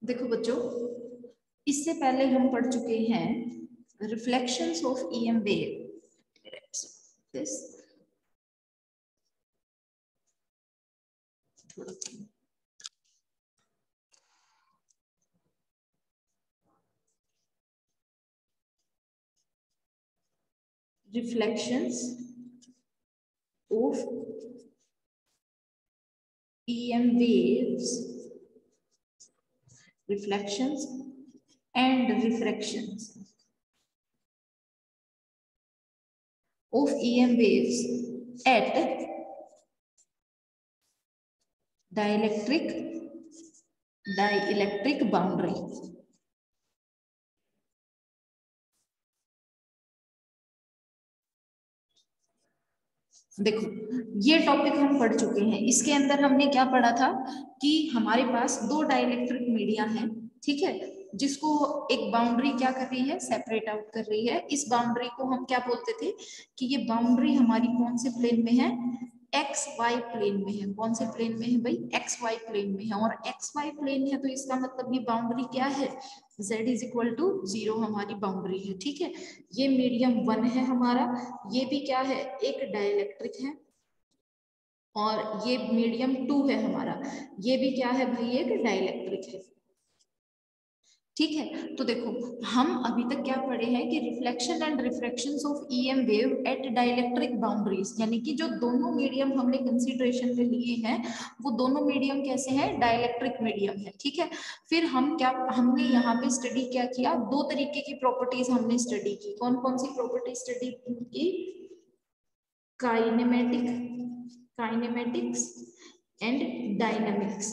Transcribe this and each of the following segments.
देखो बच्चों, इससे पहले हम पढ़ चुके हैं reflections of EM wave. This reflections of EM waves, reflections and refractions of EM waves at dielectric boundary. देखो, ये टॉपिक हम पढ़ चुके हैं। इसके अंदर हमने क्या पढ़ा था कि हमारे पास दो डाइलेक्ट्रिक मीडिया हैं, ठीक है, जिसको एक बाउंड्री क्या कर रही है, सेपरेट आउट कर रही है। इस बाउंड्री को हम क्या बोलते थे कि ये बाउंड्री हमारी कौन से प्लेन में है, एक्स वाई प्लेन में है। कौन से प्लेन में है भाई, एक्स वाई प्लेन में है। और एक्स वाई प्लेन है तो इसका मतलब ये बाउंड्री क्या है, z इज इक्वल टू 0 हमारी बाउंड्री है, ठीक है। ये मीडियम 1 है हमारा, ये भी क्या है, एक डाइलेक्ट्रिक है। और ये मीडियम 2 है हमारा, ये भी क्या है भाई, एक डाइलेक्ट्रिक है, ठीक है। तो देखो, हम अभी तक क्या पढ़े हैं कि reflection and refractions of EM wave at dielectric boundaries, यानी कि जो दोनों मीडियम हमने कंसीडरेशन में लिए हैं वो दोनों मीडियम कैसे हैं, डाइलेक्ट्रिक मीडियम है, ठीक है। फिर हमने यहाँ पे स्टडी क्या किया, दो तरीके की प्रॉपर्टीज हमने स्टडी की। कौन कौन सी प्रॉपर्टी स्टडी की, काइनेमेटिक्स एंड डायनामिक्स।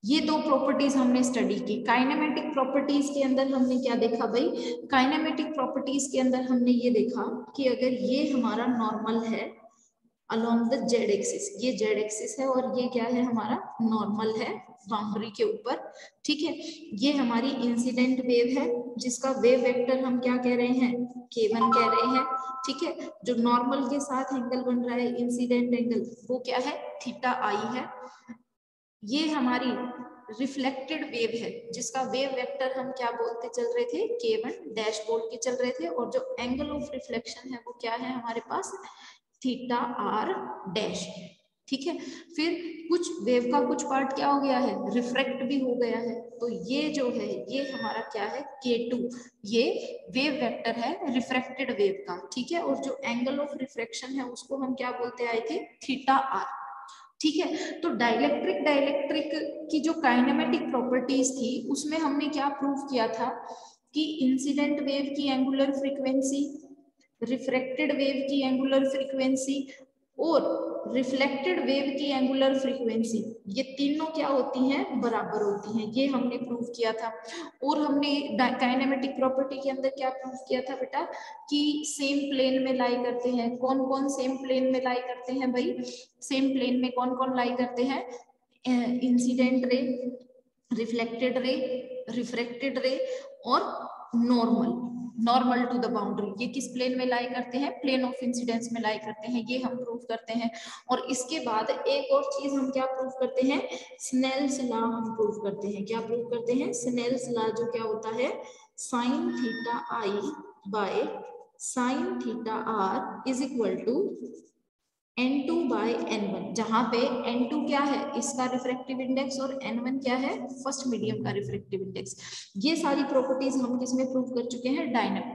ये दो प्रॉपर्टीज हमने स्टडी की। काइनेमेटिक प्रॉपर्टीज के अंदर हमने क्या देखा भाई, काइनेमेटिक प्रॉपर्टीज के अंदर हमने ये देखा कि अगर ये हमारा नॉर्मल है अलोंग द जेड एक्सिस, ये जेड एक्सिस है और ये क्या है हमारा नॉर्मल है बाउंड्री के ऊपर, ठीक है। ये हमारी इंसिडेंट वेव है जिसका वेव वेक्टर हम क्या कह रहे हैं, k1 कह रहे हैं, ठीक है। जो नॉर्मल के साथ एंगल बन रहा है इंसिडेंट एंगल, वो क्या है, थीटा आई है। ये हमारी रिफ्लेक्टेड वेव है जिसका वेव वेक्टर हम क्या बोलते चल रहे थे, k1 डैश बोल के चल रहे थे। और जो एंगल ऑफ रिफ्लेक्शन है वो क्या है हमारे पास, थीटा आर डैश, ठीक है। फिर कुछ वेव का कुछ पार्ट क्या हो गया है, रिफ्रैक्ट भी हो गया है। तो ये जो है ये हमारा क्या है, k2, ये वेव वेक्टर है रिफ्रैक्टेड वेव का, ठीक है। और जो एंगल ऑफ रिफ्रैक्शन है उसको हम क्या बोलते आए थे, थीटा आर, ठीक है। तो डाइलेक्ट्रिक की जो काइनेमेटिक प्रॉपर्टीज थी उसमें हमने क्या प्रूव किया था कि इंसिडेंट वेव की एंगुलर फ्रीक्वेंसी, रिफ्रैक्टेड वेव की एंगुलर फ्रीक्वेंसी और रिफ्लेक्टेड वेव की एंगुलर फ्रीक्वेंसी, ये तीनों क्या होती हैं, बराबर होती हैं। ये हमने प्रूव किया था। और हमने काइनेमेटिक प्रॉपर्टी के अंदर क्या प्रूव किया था बेटा, कि सेम प्लेन में लाई करते हैं। कौन कौन सेम प्लेन में लाई करते हैं भाई, सेम प्लेन में कौन कौन लाई करते हैं, incident ray, reflected ray, refracted रे और नॉर्मल टू द बाउंड्री। ये किस प्लेन में लाई करते हैं, प्लेन ऑफ इंसिडेंस में लाई करते हैं, ये हम प्रूव करते हैं। और इसके बाद एक और चीज हम क्या प्रूव करते हैं, स्नेल्स लॉ हम प्रूव करते हैं। क्या प्रूव करते हैं, स्नेल्स लॉ, जो क्या होता है, sine theta I by sine theta R is equal to n2 by n1, जहां पे n2 क्या है, इसका रिफ्रैक्टिव इंडेक्स, और n1 क्या है, फर्स्ट मीडियम का रिफ्रैक्टिव इंडेक्स। ये सारी प्रॉपर्टीज हम किसमें प्रूव कर चुके हैं,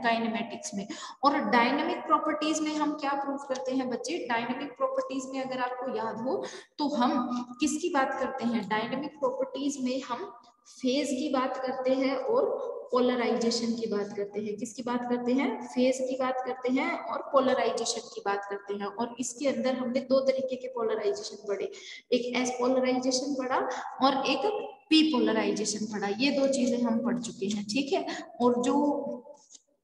काइनेमेटिक्स में। और डायनामिक प्रॉपर्टीज में हम क्या प्रूव करते हैं बच्चे, डायनामिक प्रॉपर्टीज में अगर आपको याद हो तो हम किसकी बात करते हैं, डायनामिक प्रॉपर्टीज में हम फेज की बात करते हैं और पोलराइजेशन की बात करते हैं। किसकी बात करते हैं, फेज की बात करते हैं और पोलराइजेशन की बात करते हैं। और इसके अंदर हमने दो तरीके के पोलराइजेशन पढ़े, एक एस पोलराइजेशन पढ़ा और एक पी पोलराइजेशन पढ़ा। ये दो चीजें हम पढ़ चुके हैं, ठीक है। और जो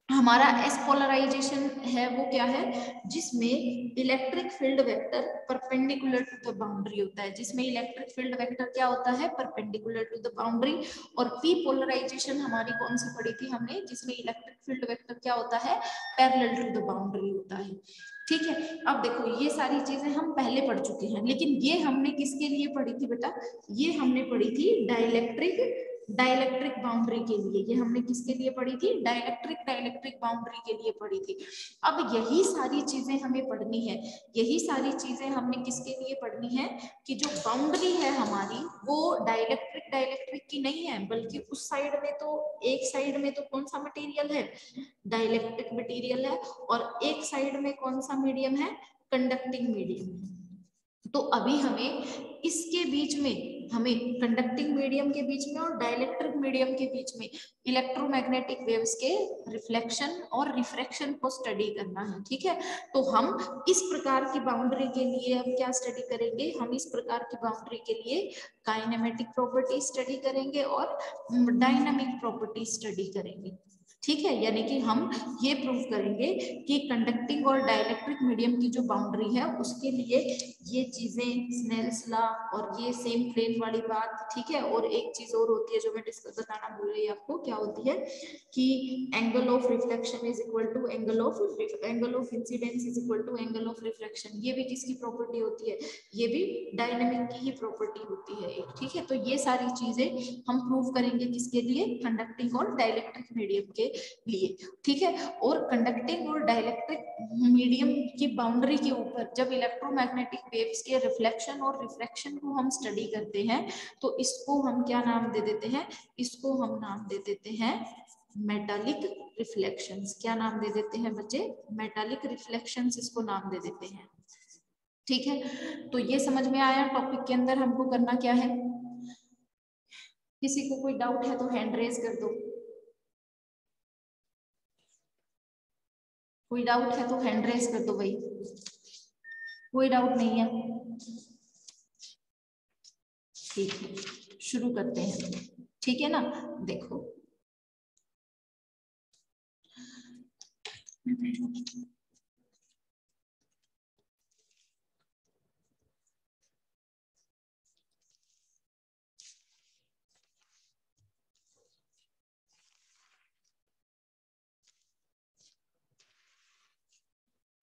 हमारा एस पोलराइजेशन है वो क्या है, जिसमें electric field vector perpendicular to the boundary होता है, जिसमें इलेक्ट्रिक फील्ड वेक्टर क्या होता है, परपेंडिकुलर टू द बाउंड्री। और पी पोलराइजेशन हमारी कौन सी पढ़ी थी हमने, जिसमें इलेक्ट्रिक फील्ड वेक्टर क्या होता है, पैरेलल टू द बाउंड्री होता है। ठीक है, अब देखो ये सारी चीजें हम पहले पढ़ चुके हैं, लेकिन ये हमने किसके लिए पढ़ी थी बेटा, ये हमने पढ़ी थी डाइलेक्ट्रिक बाउंड्री के लिए। ये हमने किसके लिए पढ़ी थी, डाइलेक्ट्रिक बाउंड्री के लिए पढ़ी थी। अब यही सारी चीजें हमें पढ़नी है, यही सारी चीजें हमने किसके लिए पढ़नी है, कि जो बाउंड्री है हमारी वो डाइलेक्ट्रिक की नहीं है, बल्कि उस साइड में तो, एक साइड में तो कौन सा मटेरियल है, डाइलेक्ट्रिक मटेरियल है, और एक साइड में कौन सा मीडियम है, कंडक्टिंग मीडियम। तो अभी हमें इसके बीच में, हमें कंडक्टिंग मीडियम के बीच में और डाइलेक्ट्रिक मीडियम के बीच में इलेक्ट्रोमैग्नेटिक वेव्स के रिफ्लेक्शन और रिफ्रैक्शन को स्टडी करना है। ठीक है, तो हम इस प्रकार की बाउंड्री के लिए अब क्या स्टडी करेंगे, हम इस प्रकार की बाउंड्री के लिए काइनेमेटिक प्रॉपर्टी स्टडी करेंगे और डायनामिक प्रॉपर्टी स्टडी करेंगे। ठीक है, यानी कि हम ये प्रूव करेंगे कि कंडक्टिंग और डाइलेक्ट्रिक मीडियम की जो बाउंड्री है उसके लिए ये चीजें, स्नेल्स लॉ और ये सेम प्लेन वाली बात। ठीक है, और एक चीज और होती है जो मैं डिस्कस बताना भूल रही आपको, क्या होती है कि angle of reflection is equal to angle of incidence is equal to angle of reflection. ये भी किसकी प्रॉपर्टी होती है, ये भी डायनेमिक की ही प्रॉपर्टी होती है एक। ठीक है, तो ये सारी चीजें हम प्रूव करेंगे किसके लिए, कंडक्टिंग और डाइलेक्ट्रिक मीडियम के लिए। ठीक है, और कंडक्टिंग और डाइलेक्ट्रिक मीडियम की बाउंड्री के ऊपर जब इलेक्ट्रोमैग्नेटिक वेव्स के रिफ्लेक्शन और रिफ्रैक्शन को हम स्टडी करते हैं तो इसको हम क्या नाम दे देते हैं, इसको हम नाम दे देते हैं मेटालिक रिफ्लेक्शंस। क्या नाम दे देते हैं बच्चे, मेटालिक रिफ्लेक्शंस इसको नाम दे देते हैं। ठीक है, तो ये समझ में आया टॉपिक के अंदर हमको करना क्या है। किसी को कोई डाउट है तो हैंड रेज कर दो, कोई डाउट है तो हैंड रेज कर दो भाई, कोई डाउट नहीं है। ठीक है, शुरू करते हैं। ठीक है ना, देखो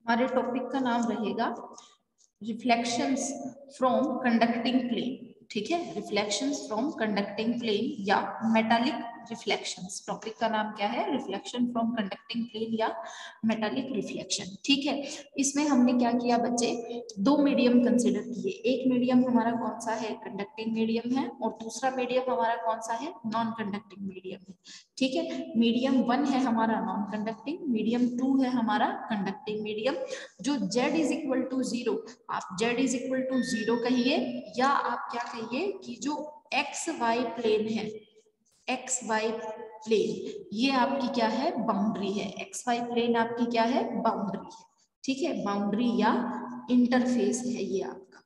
हमारे टॉपिक का नाम रहेगा रिफ्लेक्शंस फ्रॉम कंडक्टिंग प्लेन। ठीक है, रिफ्लेक्शंस फ्रॉम कंडक्टिंग प्लेन या मेटालिक रिफ्लेक्शंस। टॉपिक का नाम क्या है, रिफ्लेक्शन फ्रॉम कंडक्टिंग प्लेन या मेटालिक रिफ्लेक्शन। ठीक है, इसमें हमने क्या किया बच्चे, दो मीडियम कंसिडर किए। एक मीडियम हमारा कौन सा है, कंडक्टिंग मीडियम है, और दूसरा मीडियम हमारा कौन सा है, नॉन कंडक्टिंग मीडियम है। ठीक है, मीडियम 1 है हमारा नॉन कंडक्टिंग, मीडियम 2 है हमारा कंडक्टिंग मीडियम। जो z इज इक्वल टू 0, आप z इज इक्वल टू 0 कहिए, या आप क्या कहिए कि जो एक्स वाई प्लेन है, एक्स वाई प्लेन ये आपकी क्या है, बाउंड्री है। एक्स वाई प्लेन आपकी क्या है, बाउंड्री है। ठीक है, बाउंड्री या इंटरफेस है ये आपका,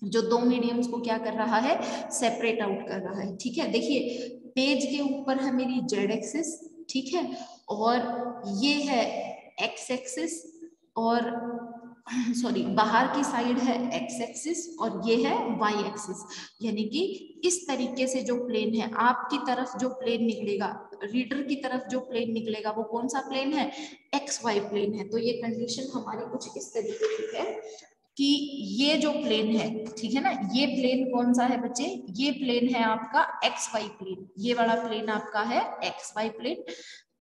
जो दो मीडियम्स को क्या कर रहा है, सेपरेट आउट कर रहा है। ठीक है, देखिए पेज के ऊपर है मेरी जेड एक्सिस, ठीक है, और ये है एक्स एक्सिस, और सॉरी बाहर की साइड है एक्स एक्सिस और ये है वाई एक्सिस। यानी कि इस तरीके से जो प्लेन है, आपकी तरफ जो प्लेन निकलेगा, रीडर की तरफ जो प्लेन निकलेगा वो कौन सा प्लेन है, एक्स वाई प्लेन है। तो ये कंडीशन हमारी कुछ इस तरीके की है कि ये जो प्लेन है, ठीक है ना, ये प्लेन कौन सा है बच्चे, ये प्लेन है आपका एक्स वाई प्लेन, ये वाला प्लेन आपका है एक्स वाई प्लेन।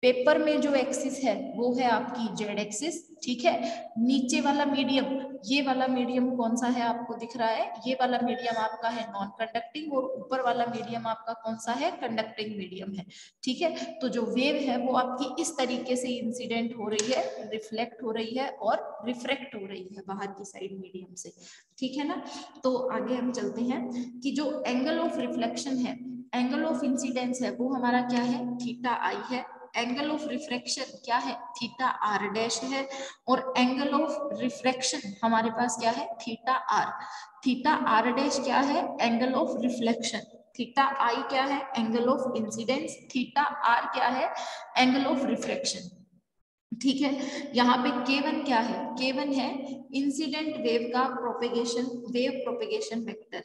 पेपर में जो एक्सिस है वो है आपकी जेड एक्सिस। ठीक है, नीचे वाला मीडियम, ये वाला मीडियम कौन सा है आपको दिख रहा है, ये वाला मीडियम आपका है नॉन कंडक्टिंग, और ऊपर वाला मीडियम आपका कौन सा है, कंडक्टिंग मीडियम है। ठीक है, तो जो वेव है वो आपकी इस तरीके से इंसिडेंट हो रही है, रिफ्लेक्ट हो रही है और रिफ्रैक्ट हो रही है बाहर की साइड मीडियम से। ठीक है ना, तो आगे हम चलते हैं कि जो एंगल ऑफ रिफ्लेक्शन है, एंगल ऑफ इंसिडेंस है वो हमारा क्या है, थीटा आई है। एंगल ऑफ रिफ्रैक्शन क्या है, थीटा आर डैश है, और एंगल ऑफ रिफ्रैक्शन हमारे पास क्या है, theta R. Theta R dash क्या है, angle of reflection, theta I क्या है, angle of incidence, theta R क्या है, एंगल ऑफ रिफ्लेक्शन। ठीक है, यहाँ पे K1 क्या है, K1 है इंसिडेंट वेव का propagation, wave propagation vector.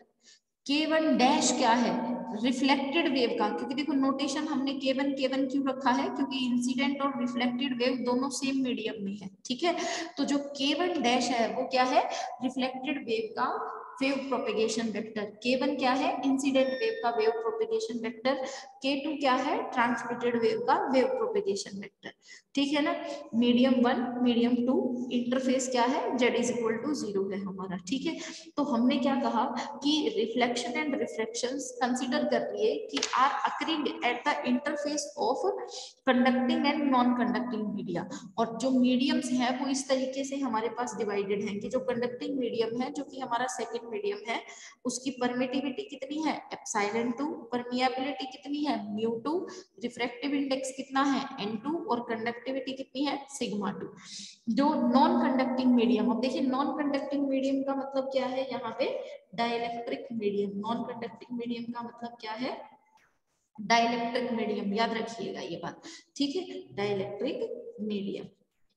K1 dash क्या है, रिफ्लेक्टेड वेव का, क्योंकि देखो नोटेशन हमने K1 क्यों रखा है, क्योंकि इंसिडेंट और रिफ्लेक्टेड वेव दोनों सेम मीडियम में है। ठीक है, तो जो K1 डैश है वो क्या है, रिफ्लेक्टेड वेव का वेव प्रोपेगेशन वेक्टर। K1 क्या है, इंसिडेंट वेव का वेव प्रोपेगेशन वेक्टर। K2 क्या है, ट्रांसमिटेड वेव का वेव प्रोपेगेशन वेक्टर। ठीक है ना, मीडियम 1 मीडियम 2, इंटरफेस क्या है, Z इज इक्वल टू 0 है हमारा। ठीक है, तो हमने क्या कहा कि रिफ्लेक्शन एंड रिफ्रैक्शंस कंसीडर कर लिए कि are occurring at the interface of conducting and non conducting media. और जो मीडियम्स हैं वो इस तरीके से हमारे पास डिवाइडेड हैं कि जो कंडक्टिंग मीडियम है, जो कि हमारा सेकंड मीडियम है, उसकी परमिटिविटी कितनी है, एप्सिलॉन 2, परमिएबिलिटी कितनी है, म्यू 2, रिफ्रैक्टिव इंडेक्स कितना है, n2, और कंडक्टिविटी कितनी है, सिग्मा 2। जो नॉन कंडक्टिंग मीडियम, अब देखिए नॉन कंडक्टिंग मीडियम का मतलब क्या है, यहाँ पे dielectric medium. Non conducting medium का मतलब क्या है, डाइलेक्ट्रिक मीडियम, याद रखिएगा ये बात। ठीक है, डाइलेक्ट्रिक मीडियम।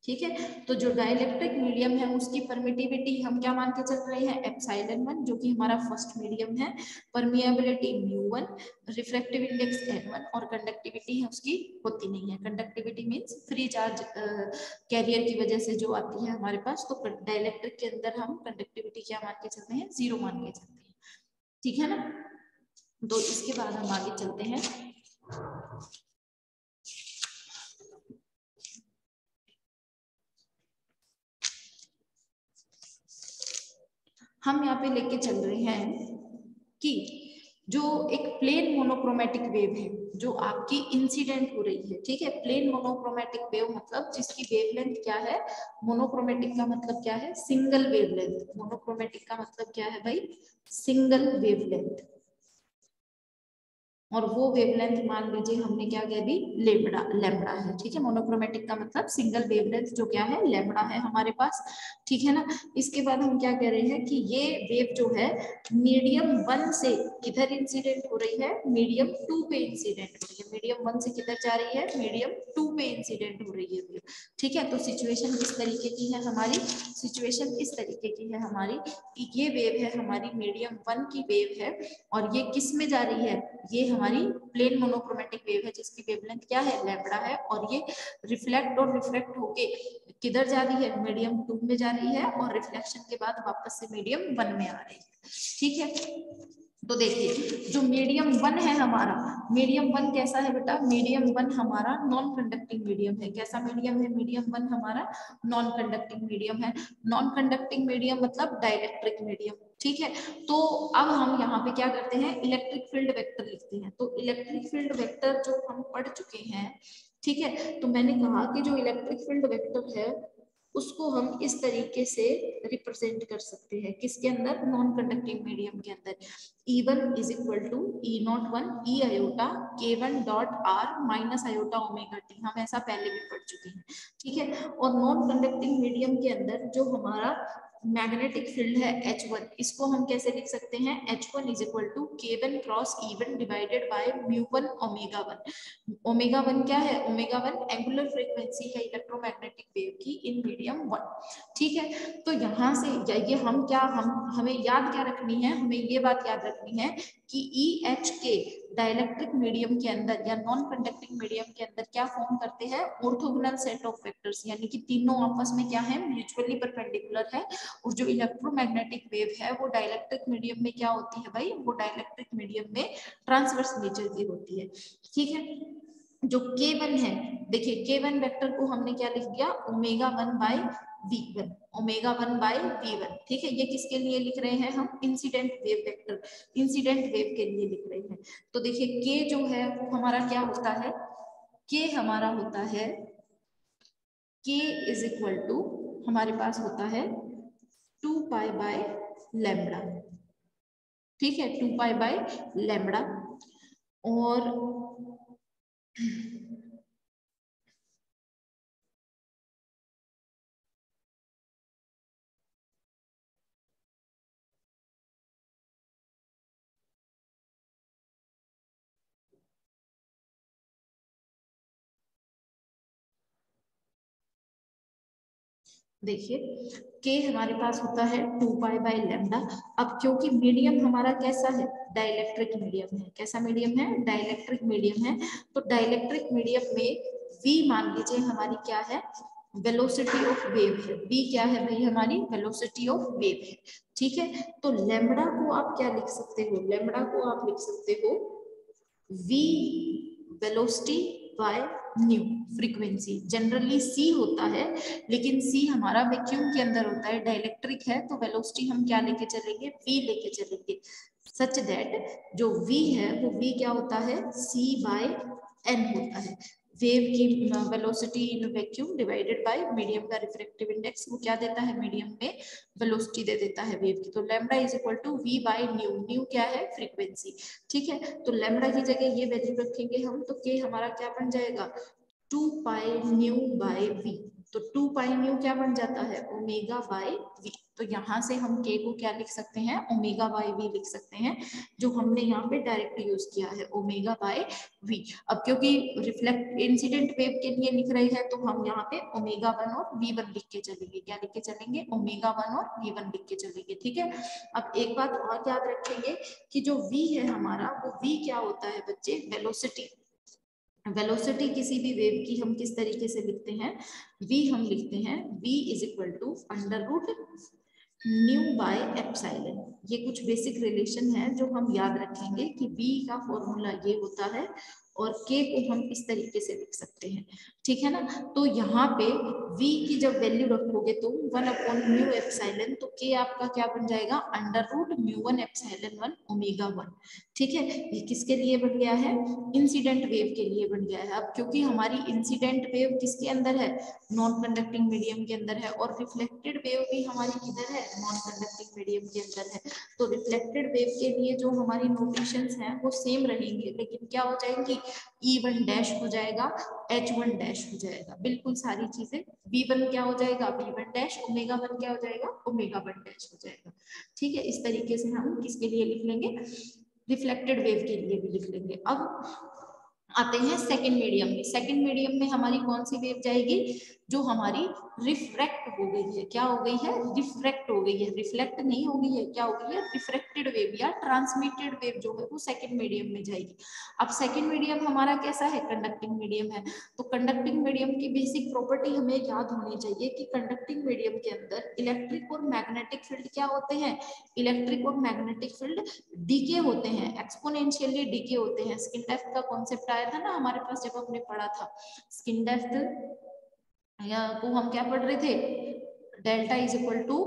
ठीक है, तो जो डाइलेक्ट्रिक मीडियम है उसकी परमिटिविटी हम क्या मान के चल रहे हैं, एप्सिलॉन 1, जो कि हमारा फर्स्ट मीडियम है, permeability mu 1, refractive index n1, और कंडक्टिविटी है उसकी होती नहीं है। Conductivity means free charge carrier की वजह से जो आती है हमारे पास, तो डाइलेक्ट्रिक के अंदर हम कंडक्टिविटी क्या मान के चलते हैं, 0 मान के चलते हैं। ठीक है ना, तो इसके बाद हम आगे चलते हैं। हम यहाँ पे लेके चल रहे हैं कि जो एक प्लेन मोनोक्रोमेटिक वेव है जो आपकी इंसिडेंट हो रही है। ठीक है, प्लेन मोनोक्रोमेटिक वेव मतलब जिसकी वेवलेंथ क्या है, मोनोक्रोमेटिक का मतलब क्या है, सिंगल वेवलेंथ। मोनोक्रोमेटिक का मतलब क्या है भाई, सिंगल वेवलेंथ। और वो वेवलेंथ मान लीजिए हमने क्या कह दी, लेमड़ा, लेमड़ा है। ठीक है, मोनोक्रोमेटिक का मतलब सिंगल वेवलेंथ जो क्या है, लेमड़ा है हमारे पास। ठीक है ना, इसके बाद हम क्या कह रहे हैं कि ये वेव जो है मीडियम 1 से किधर इंसिडेंट हो रही है, मीडियम 2 पे इंसिडेंट हो रही है। मीडियम 1 से किधर जा रही है, मीडियम 2 पे इंसिडेंट हो रही है वेव। ठीक है, तो सिचुएशन किस तरीके की है हमारी, सिचुएशन इस तरीके की है हमारी कि ये वेव है हमारी मीडियम 1 की वेव है, और ये किस में जा रही है, ये हमारी प्लेन मोनोक्रोमेटिक वेव है जिसकी वेवलेंथ क्या है, लैम्बडा है, और ये रिफ्लेक्ट और रिफ्रैक्ट होके किधर जा रही है, मीडियम 2 में जा रही है, और रिफ्लेक्शन के बाद वापस से मीडियम 1 में आ रही है। ठीक है, तो देखिए जो मीडियम 1 है हमारा, मीडियम 1 कैसा है बेटा, मीडियम 1 हमारा नॉन कंडक्टिंग मीडियम है। कैसा मीडियम है, मीडियम 1 हमारा नॉन कंडक्टिंग मीडियम है। नॉन कंडक्टिंग मीडियम मतलब डाइलेक्ट्रिक मीडियम। ठीक है, तो अब हम यहाँ पे क्या करते हैं, इलेक्ट्रिक फील्ड वेक्टर लिखते हैं। तो इलेक्ट्रिक फील्ड वेक्टर जो हम पढ़ चुके हैं, ठीक है, तो मैंने कहा कि जो इलेक्ट्रिक फील्ड वेक्टर है उसको हम इस तरीके से रिप्रेजेंट कर सकते हैं, किसके अंदर, नॉन कंडक्टिंग मीडियम के अंदर। E1 is equal to E01 E iota K1 dot R minus iota omega T, हम ऐसा पहले भी पढ़ चुके हैं। ठीक है, और नॉन कंडक्टिंग मीडियम के अंदर जो हमारा मैग्नेटिक फील्ड है H1, इसको हम कैसे लिख सकते हैं, H1 is equal to K1 cross E1 divided by mu 1 omega 1। Omega 1 क्या है, ओमेगा 1 एंगुलर फ्रीक्वेंसी है इलेक्ट्रोमैग्नेटिक वेव की इन मीडियम 1। ठीक है, तो यहाँ से ये हम क्या, हमें याद क्या रखनी है, हमें ये बात याद रखनी है कि EH के डाइलेक्ट्रिक मीडियम के अंदर या नॉन कंडक्टिंग मीडियम के अंदर क्या फॉर्म करते हैं, ऑर्थोगोनल सेट ऑफ वेक्टर्स, यानी कि तीनों आपस में क्या है, म्यूचुअली परपेंडिकुलर है। और जो इलेक्ट्रोमैग्नेटिक वेव है वो डाइलेक्ट्रिक मीडियम में क्या होती है भाई, वो डाइलेक्ट्रिक मीडियम में ट्रांसवर्स नेचर की होती है। ठीक है, जो K1 है, देखिए K1 वेक्टर को हमने क्या लिख दिया, omega 1 bye V1, omega 1 bye V1। ठीक है, ये किसके लिए लिख रहे हैं हम, incident wave vector, incident wave के लिए लिख रहे हैं। तो देखिए K जो है वो हमारा क्या होता है, K हमारा होता है, K इज इक्वल टू हमारे पास होता है 2 पाई बाय लैम्बडा। ठीक है, 2 पाई बाय लैम्बडा। और देखिए के हमारे पास होता है 2π/λ। अब क्योंकि मीडियम हमारा कैसा है, डाइलेक्ट्रिक मीडियम है। कैसा मीडियम है, डाइलेक्ट्रिक मीडियम है। तो डाइलेक्ट्रिक मीडियम में v मान लीजिए हमारी क्या है, वेलोसिटी ऑफ वेव है। v क्या है भाई, हमारी वेलोसिटी ऑफ वेव है। ठीक है, तो लैम्बडा को आप क्या लिख सकते हो, लैम्बडा को आप लिख सकते हो v velocity bye new frequency. Generally c होता है, लेकिन c हमारा वैक्यूम के अंदर होता है, डाइलेक्ट्रिक है, तो वेलोसिटी हम क्या लेके चलेंगे, v लेके चलेंगे। सच दैट जो v है वो v क्या होता है, c/n होता है। वेव की velocity in vacuum divided by medium का रिफ्रैक्टिव इंडेक्स, वो क्या देता है, मीडियम में वेलोसिटी दे देता है वेव की। तो लैम्बडा इज इक्वल टू v/न्यू। न्यू क्या है, फ्रीक्वेंसी। ठीक है, तो लैम्बडा की जगह ये वैल्यू रखेंगे हम, तो k हमारा क्या बन जाएगा, 2π/v। तो 2π क्या बन जाता है, ω/v। तो यहाँ से हम k को क्या लिख सकते हैं, ω/v लिख सकते हैं, जो हमने यहाँ पे डायरेक्ट यूज किया है, ω/v। अब क्योंकि रिफ्लेक्ट इंसिडेंट वेव के लिए लिख रहे हैं, तो हम यहाँ पे ω1 और v1 लिख के चलेंगे। क्या लिख के चलेंगे, ω1 और v1 लिख के चलेंगे। ठीक है, अब एक बात और याद रखेंगे कि जो v है हमारा, वो v क्या होता है बच्चे, वेलोसिटी। वेलोसिटी किसी भी वेव की हम किस तरीके से लिखते हैं, v हम लिखते हैं v इज इक्वल टू √μ/ε। ये कुछ बेसिक रिलेशन है जो हम याद रखेंगे कि v का फॉर्मूला ये होता है और k को हम इस तरीके से लिख सकते हैं। ठीक है ना, तो यहाँ पे v की जब वैल्यू रखोगे तो 1/με, तो k आपका क्या बन जाएगा, √μ1ε1 ω1। ठीक है, ये किसके लिए बन गया है, इंसिडेंट वेव के लिए बन गया है। अब क्योंकि हमारी इंसिडेंट वेव किसके अंदर है, नॉन कंडक्टिंग मीडियम के अंदर है, और रिफ्लेक्टेड वेव भी हमारी किधर है, नॉन कंडक्टिंग मीडियम के अंदर है। तो रिफ्लेक्टेड वेव के लिए जो हमारी नोटेशंस हैं वो सेम रहेंगे, लेकिन क्या हो जाएंगी, E1 हो जाएगा, H1 हो जाएगा, बिल्कुल सारी चीजें। V1 क्या हो जाएगा, V1 ω1 क्या हो जाएगा, ω1 हो जाएगा। ठीक है, इस तरीके से हम किसके लिए लिख लेंगे, रिफ्लेक्टेड वेव के लिए भी लिख लेंगे। अब आते हैं सेकंड मीडियम में। सेकंड मीडियम में हमारी कौन सी वेव जाएगी, जो हमारी रिफ्रैक्ट हो गई है। क्या हो गई है, रिफ्रैक्ट हो गई है, रिफ्लेक्ट नहीं हो गई है, क्या हो गई है, रिफ्रैक्टेड वेव या ट्रांसमिटेड वेव जो है वो सेकंड मीडियम में जाएगी। अब सेकंड मीडियम हमारा कैसा है, कंडक्टिंग मीडियम है। तो कंडक्टिंग मीडियम की बेसिक प्रॉपर्टी हमें याद होनी चाहिए कि कंडक्टिंग मीडियम के अंदर इलेक्ट्रिक और मैग्नेटिक फील्ड क्या होते हैं, इलेक्ट्रिक और मैग्नेटिक फील्ड डीके होते हैं, एक्सपोनेंशियली डीके होते हैं। स्किन डेप्थ का कॉन्सेप्ट आया था ना हमारे पास जब हमने पढ़ा था, स्किन डेप्थ को हम क्या पढ़ रहे थे, delta is equal to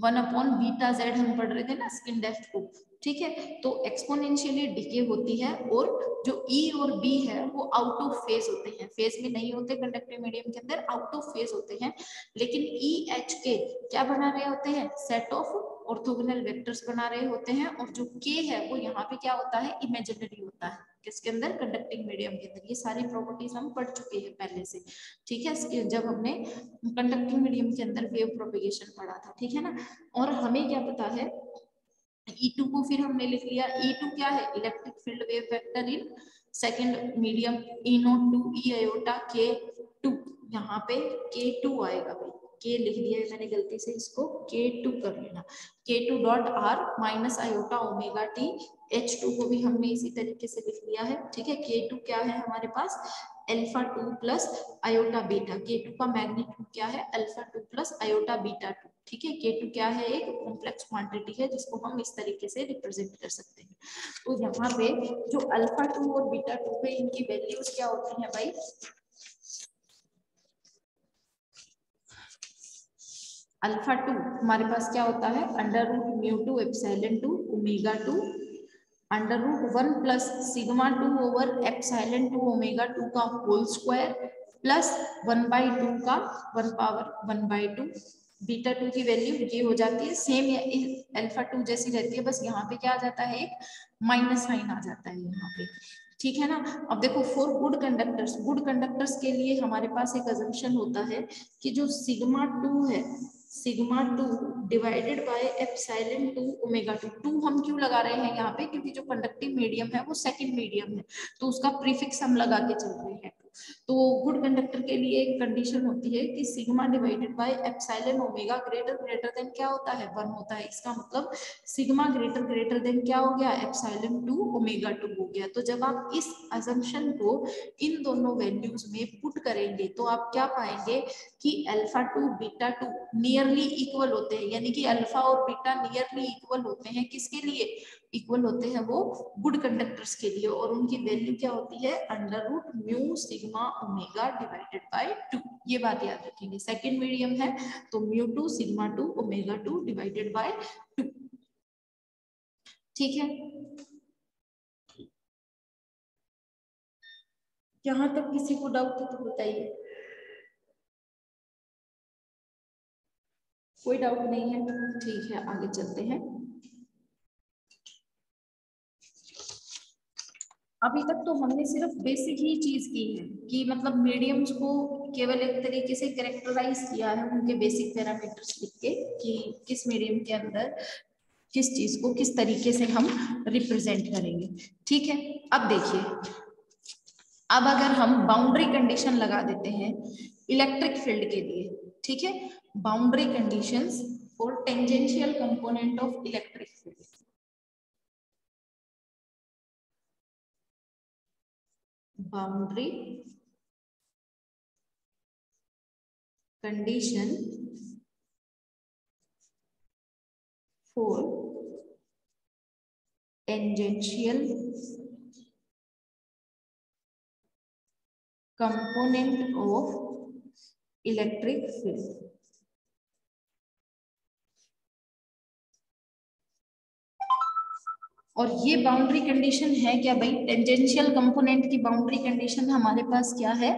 1/βz हम पढ़ रहे थे ना स्किन डेप्थ को। ठीक है, तो एक्सपोनेंशियली डिके होती है, और जो E और B है वो आउट ऑफ फेज होते हैं, फेज में नहीं होते कंडक्टिव मीडियम के अंदर, आउट ऑफ फेज होते हैं। लेकिन E H K क्या बना रहे होते हैं, सेट ऑफ ऑर्थोगोनल वेक्टर्स बना रहे होते हैं, और जो K है वो यहाँ पे क्या होता है, इमेजिनरी होता है, किसके अंदर, कंडक्टिंग मीडियम के अंदर। ये सारी प्रॉपर्टीज हम पढ़ चुके हैं पहले से। ठीक है, जब हमने कंडक्टिंग मीडियम के अंदर वेव प्रोपेगेशन पढ़ा था। ठीक है ना, और हमें क्या पता है, E2 को फिर हमने लिख लिया, E2 क्या है, electric field wave vector in second medium, E0 two E iota K2। यहाँ पे K2 आएगा भाई, K लिख दिया है मैंने गलती से, इसको K2 कर लेना, K2.R minus iota omega T। H2 को भी हमने इसी तरीके से लिख लिया है। ठीक है, K2 क्या है हमारे पास, α2 प्लस आयोटा बीटा। K2 का मैग्नीट्यूड क्या है, α2 प्लस आयोटा बीटा 2। ठीक है, K2 क्या है, एक कॉम्प्लेक्स क्वांटिटी है जिसको हम इस तरीके से रिप्रेजेंट कर सकते हैं। तो यहाँ पे जो α2 और बीटा 2 है, इनकी वैल्यूज क्या होती हैं भाई, α2 हमारे पास क्या होता है, √μ2ε2 ω2 √1 प्लस σ2 ओवर ε2 ω2 का होल स्क्वायर प्लस 1/2 का 1/2। बीटा 2 की वैल्यू ये हो जाती है सेम, α2 जैसी रहती है, बस यहाँ पे क्या आ जाता है, एक माइनस साइन आ जाता है यहाँ पे। ठीक है ना, अब देखो फॉर गुड कंडक्टर्स के लिए हमारे पास एक अजम्पशन होता है कि जो σ2 है, σ2 डिवाइडेड बाय ε2 ω2। 2 हम क्यों लगा रहे हैं यहाँ पे, क्योंकि जो कंडक्टिव मीडियम है वो सेकंड मीडियम है, तो उसका प्रीफिक्स हम लगा के चल रहे हैं। तो गुड कंडक्टर के लिए एक कंडीशन होती है कि sigma divided by epsilon omega greater than क्या होता है 1 होता है। इसका मतलब सिग्मा ग्रेटर देन क्या हो गया एप्सिलॉन 2 ओमेगा 2 हो गया। तो जब आप इस अजम्पशन को इन दोनों वैल्यूज में पुट करेंगे तो आप क्या पाएंगे कि अल्फा 2 बीटा 2 नियरली इक्वल होते हैं, यानी कि अल्फा और बीटा नियरली इक्वल होते हैं। किसके लिए इक्वल होते हैं? वो गुड कंडक्टर्स के लिए। और उनकी वैल्यू क्या होती है? Under root mu sigma omega divided by 2। ये बात याद रखेंगे। सेकंड मीडियम है तो mu 2 sigma 2 omega 2 divided by 2। ठीक है, यहां तक किसी को डाउट है तो बताइए। कोई डाउट नहीं है? ठीक है, आगे चलते हैं। अभी तक तो हमने सिर्फ बेसिक ही चीज की है कि मतलब मीडियम्स को केवल एक तरीके से कैरेक्टराइज किया है, उनके बेसिक पैरामीटर्स लिख के कि किस मीडियम के अंदर किस चीज को किस तरीके से हम रिप्रेजेंट करेंगे। ठीक है, अब देखिए, अब अगर हम बाउंड्री कंडीशन लगा देते हैं इलेक्ट्रिक फील्ड के लिए। ठीक है, boundary conditions for tangential component of electric field. Boundary condition for tangential component of electric field। और ये बाउंड्री कंडीशन है क्या भाई? टेंजेंशियल कंपोनेंट की बाउंड्री कंडीशन हमारे पास क्या है?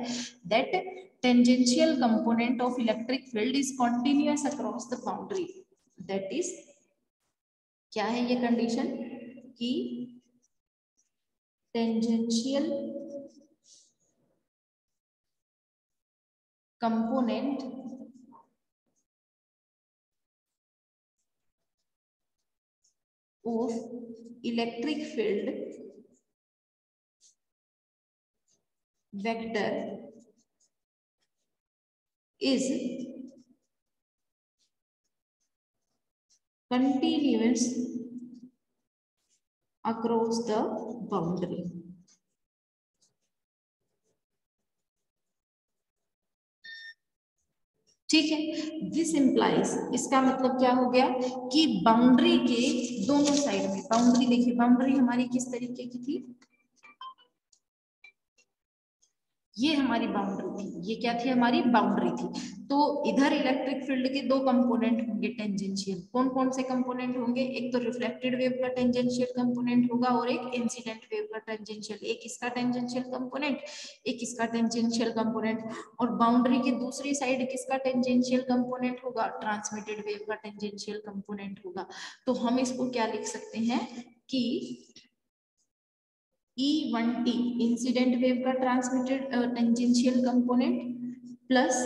That tangential component of electric field is continuous across the boundary. That is क्या है ये कंडीशन कि tangential component of electric field vector is continuous across the boundary। ठीक है, दिस इंप्लाइज, इसका मतलब क्या हो गया कि बाउंड्री के दोनों साइड में, बाउंड्री देखिए, बाउंड्री हमारी किस तरीके की थी? ये हमारी बाउंड्री थी, ये क्या थी? हमारी बाउंड्री थी। तो इधर इलेक्ट्रिक फील्ड के दो कंपोनेंट होंगे टेंजेंशियल। कौन कौन से कंपोनेंट होंगे? एक तो रिफ्लेक्टेड वेव का टेंजेंशियल कंपोनेंट होगा और एक इंसिडेंट वेव का टेंजेंशियल। एक इसका टेंजेंशियल कंपोनेंट, एक इसका टेंजेंशियल कंपोनेंट। और बाउंड्री की दूसरी साइड किसका टेंजेंशियल कंपोनेंट होगा? ट्रांसमिटेड वेव का टेंजेंशियल कंपोनेंट होगा। तो हम इसको क्या लिख सकते हैं कि E1t इंसिडेंट वेव का transmitted tangential component plus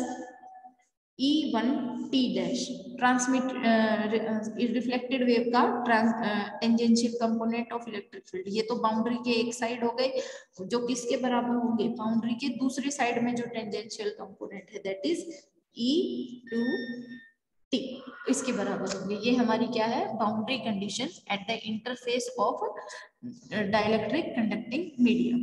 E1t dash transmit reflected wave का tangential component of electric field. ये तो बाउंड्री के एक साइड हो गए, जो किसके बराबर होंगे? बाउंड्री के दूसरी साइड में जो टेंजेंशियल कंपोनेंट है दैट इज E2t, इसके बराबर होंगे। ये हमारी क्या है? Boundary condition at the interface of dielectric conducting medium.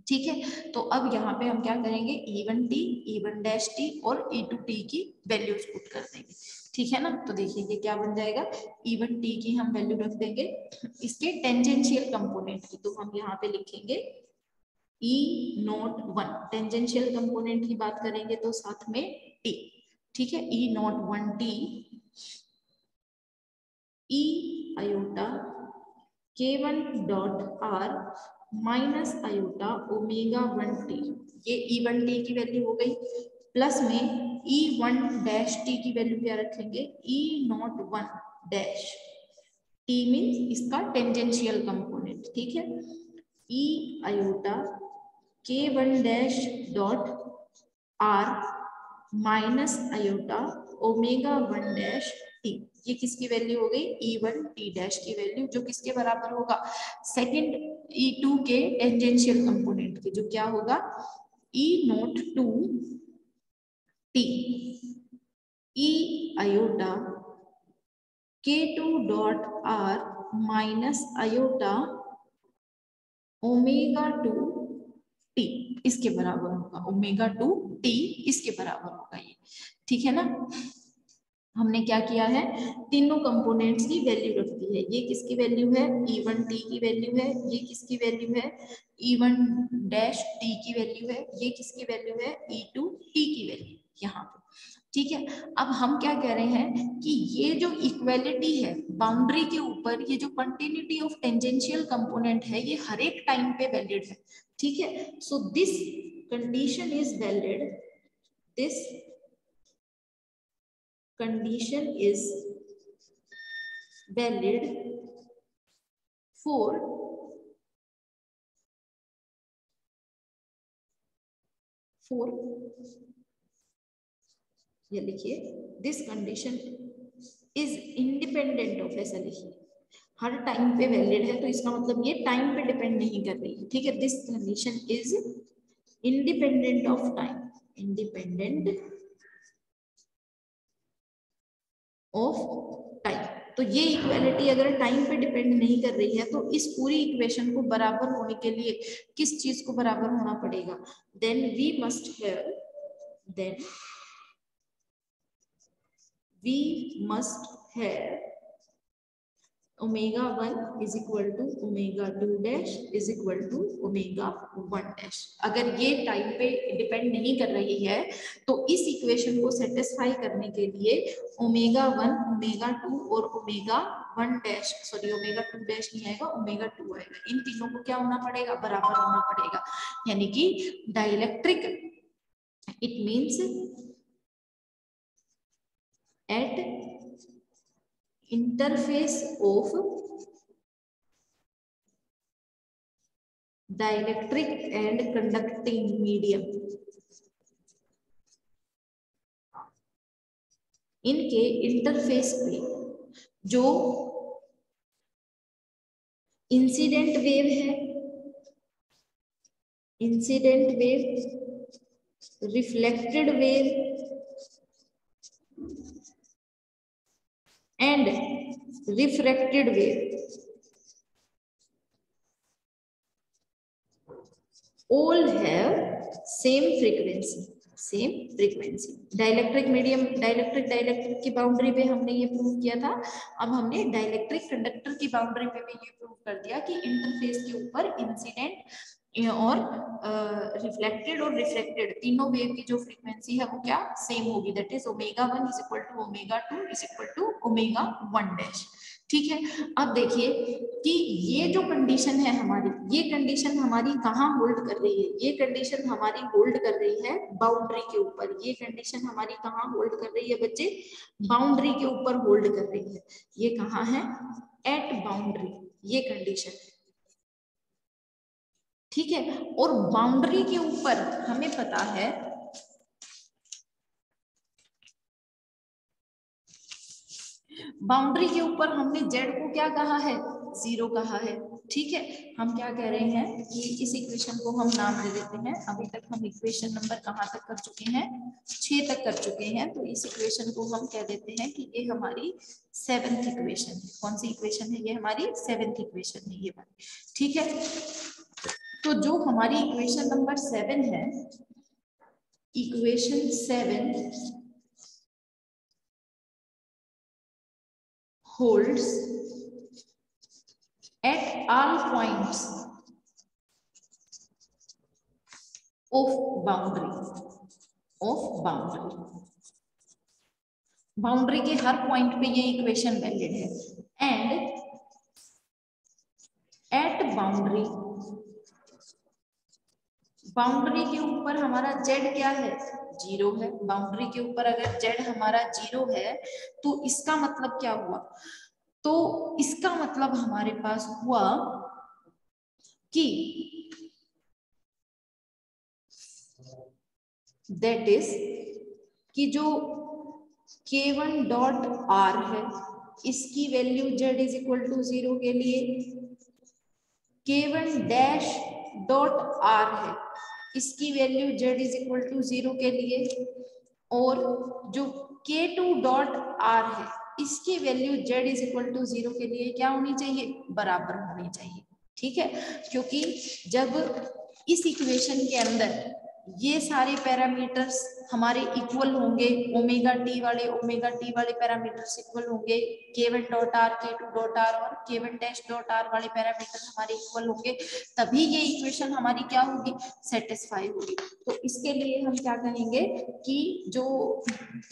ठीक है, तो अब यहाँ पे हम क्या करेंगे? E1t, E1' और E2t की वैल्यूज पुट कर देंगे। ठीक है ना? तो देखिए ये क्या बन जाएगा? E1t की हम वैल्यू रख देंगे इसके टेंजेंशियल कंपोनेंट की, तो हम यहाँ पे लिखेंगे E01। टेंजेंशियल कंपोनेंट की बात करेंगे तो साथ में t। ठीक है, E01t E iota K1 dot R minus iota omega 1t, ये E1t की वैल्यू हो गई। प्लस में E1' की वैल्यू क्या रखेंगे? E01 डैश, t मीन्स इसका टेंजेंशियल कंपोनेंट। ठीक है, E iota K1 dash dot R minus iota omega 1 dash t। ये किसकी वैल्यू हो गई? E1t डैश की वैल्यू, जो किसके बराबर होगा? सेकंड E2 के टेंजेंशियल कंपोनेंट के, जो क्या होगा? E naught two T E iota K2 dot R minus iota omega two T इसके बराबर होगा, ओमेगा टू T इसके बराबर होगा ये, ठीक है ना। हमने क्या किया है, तीनों कंपोनेंट्स की वैल्यू रख दी है। ये किसकी वैल्यू है, E1T की वैल्यू है। ये किसकी वैल्यू है, E1-T की वैल्यू है। ये किसकी वैल्यू है, E2T की वैल्यू यहाँ पे, ठीक है। अब हम क्या कह रहे हैं कि ये जो इक्वेलिटी है बाउंड्री के ऊपर, ये जो कंटिन्यूटी ऑफ टेंजेंशियल कंपोनेंट है, ये हर एक टाइम पे वैलिड है, ठीक है। So this condition is valid, this condition is valid for ये लिखिए, this condition is independent of, ऐसा लिखिए, हर टाइम पे वैलिड है, तो इसका मतलब ये टाइम पे डिपेंड नहीं कर रही है, ठीक है। This condition is independent of time, independent of time. तो ये इक्वालिटी अगर टाइम पे डिपेंड नहीं कर रही है तो इस पूरी इक्वेशन को बराबर होने के लिए किस चीज को बराबर होना पड़ेगा, then we must have, then we must have omega 1 is equal to omega 2 dash is equal to omega 1 dash. अगर ये टाइम पे डिपेंड नहीं कर रही है तो इस इक्वेशन को सेटिस्फाई करने के लिए ओमेगा 1, ओमेगा 2 और omega 1 dash, sorry omega 2 dash नहीं आएगा, ओमेगा 2 आएगा। इन तीनों को क्या होना पड़ेगा, बराबर होना पड़ेगा। यानी कि dielectric, it means at interface of dielectric and conducting medium, इनके इंटरफेस पे जो इंसिडेंट वेव है, incident wave, reflected wave and refracted wave, all have same frequency, same frequency. Dielectric medium, dielectric की बाउंड्री पे हमने ये प्रूव किया था। अब हमने डाइलेक्ट्रिक कंडक्टर की बाउंड्री पे भी ये प्रूव कर दिया कि इंटरफेस के ऊपर इंसिडेंट और रिफ्लेक्टेड और रिफ्रैक्टेड तीनों वेव की जो फ्रीक्वेंसी है वो क्या सेम होगी, that is omega 1 is equal to omega 2 is equal to omega 1 dash, ठीक है। अब देखिए कि ये जो कंडीशन है हमारी, ये कंडीशन हमारी कहाँ होल्ड कर रही है, ये कंडीशन हमारी होल्ड कर रही है बाउंड्री के ऊपर। ये कंडीशन हमारी कहाँ होल्ड कर रही है बच्चे, बाउंड्री के ऊपर होल्ड कर रही है। ये कहाँ है, एट बाउंड्री, ये कंडीशन है, ठीक है। और बाउंड्री के ऊपर हमें पता है बाउंड्री के ऊपर हमने जेड को क्या कहा है, 0 कहा है, ठीक है। हम क्या कह रहे हैं कि इस इक्वेशन को हम नाम दे देते हैं। अभी तक हम इक्वेशन नंबर कहाँ तक कर चुके हैं, 6 तक कर चुके हैं। तो इस इक्वेशन को हम कह देते हैं कि ये हमारी 7th इक्वेशन है। कौन सी इक्वेशन है, ये हमारी 7th इक्वेशन है ये वाली, ठीक है। तो जो हमारी इक्वेशन नंबर 7 है, equation 7 holds at all points of boundary, boundary के हर पॉइंट पे ये इक्वेशन वैलिड है। एंड एट बाउंड्री, बाउंड्री के ऊपर हमारा जेड क्या है, 0 है। बाउंड्री के ऊपर अगर जेड हमारा 0 है तो इसका मतलब क्या हुआ, तो इसका मतलब हमारे पास हुआ कि दैट इज कि जो K1 डॉट R है इसकी value Z is equal to 0 के लिए, K1 डैश डॉट R है इसकी value z is equal to 0 के लिए, और जो k2 डॉट r है इसकी value z is equal to 0 के लिए क्या होनी चाहिए, बराबर होनी चाहिए। ठीक है, क्योंकि जब इस इक्वेशन के अंदर ये सारे पैरामीटर्स हमारे इक्वल होंगे, ओमेगा टी वाले पैरामीटर्स इक्वल होंगे, k1 dot r, k2 dot r और k1 डैश डॉट r वाले पैरामीटर हमारे इक्वल होंगे, तभी ये इक्वेशन हमारी क्या होगी, सेटिस्फाई होगी। तो इसके लिए हम क्या कहेंगे कि जो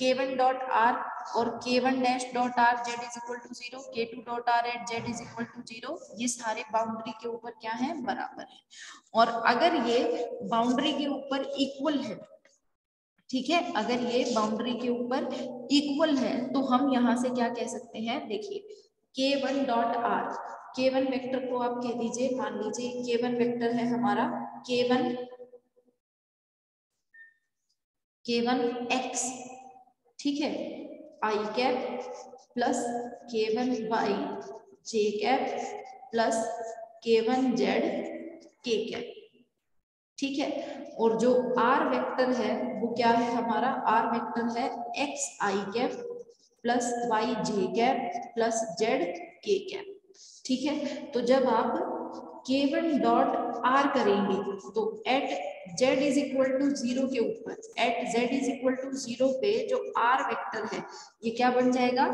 k1 डॉट r और k1 dash dot r z is equal to 0, k2 dot r at z is equal to 0, ये सारे बाउंड्री के ऊपर क्या है, बराबर है। और अगर ये बाउंड्री के ऊपर इक्वल है, ठीक है, अगर ये बाउंड्री के ऊपर इक्वल है तो हम यहां से क्या कह सकते हैं, देखिए k1 dot r, k1 vector को आप कह दीजिए, मान लीजिए k1 वेक्टर है हमारा k1 x, ठीक है, i cap plus k1 y j cap plus k1 z k cap, ठीक है। और जो r वेक्टर है वो क्या है हमारा, r वेक्टर है x i cap plus y j cap plus z k cap, ठीक है। तो जब आप k1 डॉट r करेंगे तो at z is equal to 0 के ऊपर, at z is equal to 0 पे जो r वेक्टर है ये क्या बन जाएगा,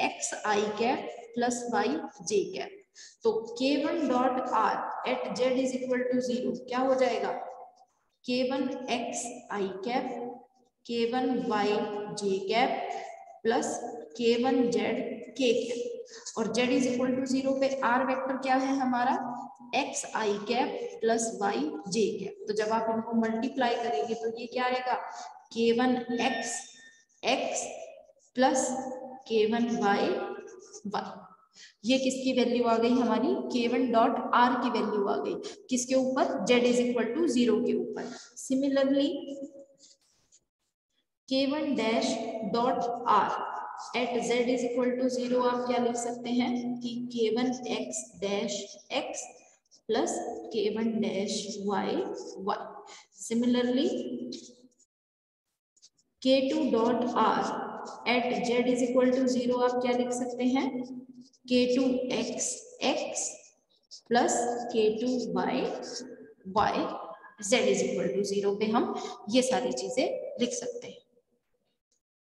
x i cap plus y j cap. तो k1 dot r at z is equal to 0 क्या हो जाएगा, k1 x i cap, k1 y j cap plus k1 z k cap. और z इज इक्वल टू 0 पे r vector क्या है हमारा, x i cap plus y j cap. तो जब आप इनको मल्टीप्लाई करेंगे तो ये क्या आएगा, k1 x x plus k1 y y। ये किसकी वैल्यू आ गई हमारी, k1 डॉट r की वैल्यू आ गई, किसके ऊपर, z इज इक्वल टू 0 के ऊपर। Similarly k1 dash dot r at z is equal to 0 आप क्या लिख सकते हैं कि k1 x dash x plus k1 dash y y। Similarly k2 dot r at z is equal to 0 आप क्या लिख सकते हैं, k2 x x plus k2 y y, z is equal to 0 पे हम ये सारी चीजें लिख सकते हैं।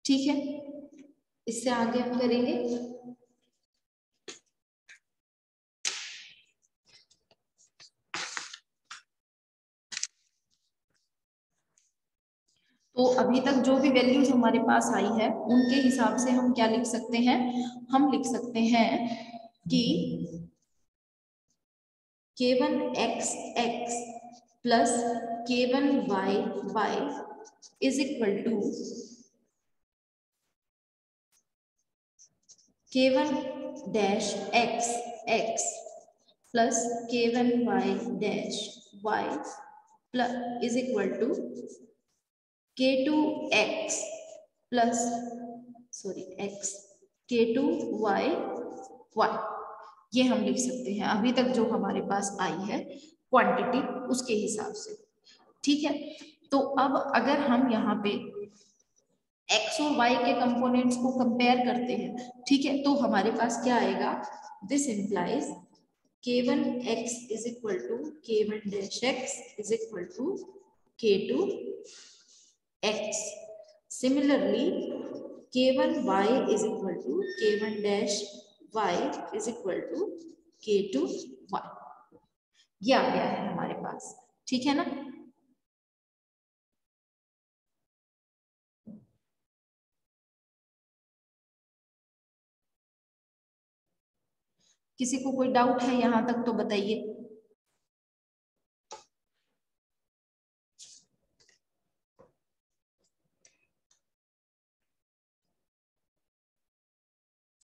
ठीक है, इससे आगे हम करेंगे तो अभी तक जो भी वैल्यूज हमारे पास आई है उनके हिसाब से हम क्या लिख सकते हैं, हम लिख सकते हैं कि k1 x x plus k1 y y is equal to k1 dash x x plus k1 y dash y plus is equal to k2 x plus x k2 y y। ये हम लिख सकते हैं अभी तक जो हमारे पास आई है क्वांटिटी उसके हिसाब से। ठीक है, तो अब अगर हम यहाँ पे x और y के कंपोनेंट्स को कंपेयर करते हैं, ठीक है, तो हमारे पास क्या आएगा, this implies k1 x is equal to k1 dash x is equal to k2 x। Similarly, k1 y is equal to k1 dash y is equal to k2 y। ये आ गया है हमारे पास, ठीक है ना। किसी को कोई डाउट है यहाँ तक तो बताइए।